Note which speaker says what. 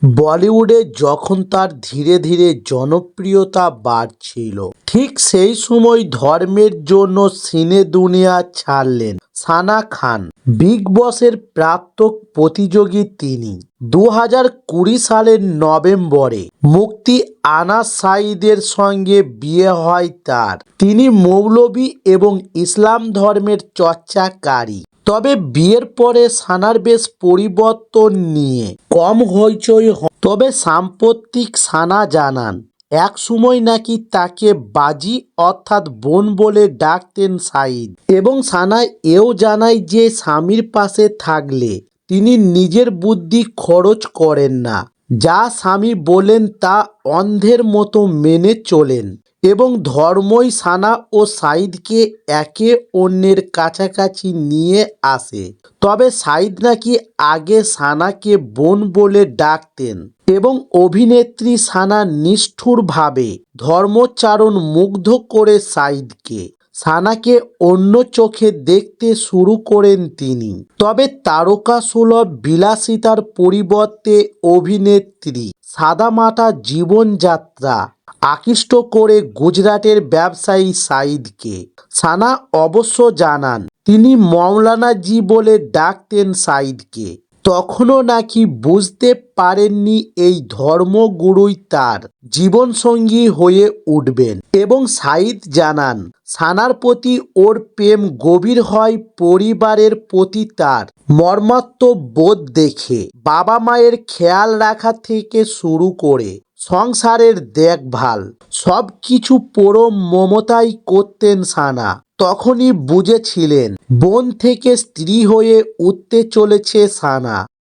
Speaker 1: বলিউডে যখন তার ধীরে ধীরে জনপ্রিয়তা বাড়ছিল, ঠিক সেই সময় ধর্মের জন্য সিনে দুনিয়া ছাড়লেন সানা খান। বিগ বসের প্রাক্তন প্রতিযোগী তিনি। 2020 সালের নভেম্বরে মুক্তি আনাস সাঈদের সঙ্গে বিয়ে হয় তার। তিনি মৌলবি এবং ইসলাম ধর্মের চর্চাকারী। তবে বিয়ের পরে সানার বেশ পরিবর্তন নিয়ে কম হইচই হয়। তবে সাম্প্রতিক সানা জানান, এক সময় নাকি তাকে বাজি অর্থাৎ বোন বলে ডাকতেন সাঈদ। এবং সানা এও জানায় যে স্বামীর পাশে থাকলে তিনি নিজের বুদ্ধি খরচ করেন না। যা স্বামী বলেন তা অন্ধের মতো মেনে চলেন। এবং ধর্মই সানা ও সাঈদকে একে অন্যের কাছাকাছি নিয়ে আসে। তবে সাঈদ নাকি আগে সানাকে বোন বলে ডাকতেন এবং অভিনেত্রী সানা নিষ্ঠুরভাবে ধর্মচারণ মুগ্ধ করে সাঈদকে। সানাকে অন্য চোখে দেখতে শুরু করেন তিনি। তবে তারকাসুলভ বিলাসিতার পরিবর্তে অভিনেত্রী সাদামাটা জীবনযাত্রা আকৃষ্ট করে গুজরাটের ব্যবসায়ী সাঈদকে। সানা অবশ্য জানান, তিনি মৌলানা জি বলে ডাকতেন সাঈদকে। তখনও নাকি বুঝতে পারেননি এই ধর্মগুরুই তার জীবনসঙ্গী হয়ে উঠবেন। এবং সাঈদ জানান, সানার প্রতি ওর প্রেম গভীর হয় পরিবারের প্রতি তার মর্মার্থ বোধ দেখে। বাবা মায়ের খেয়াল রাখা থেকে শুরু করে সংসারের দেখভাল সব কিছু পুরো মমতাই করতেন সানা। তখনই বুঝেছিলেন বোন থেকে স্ত্রী হয়ে উঠতে চলেছে সানা।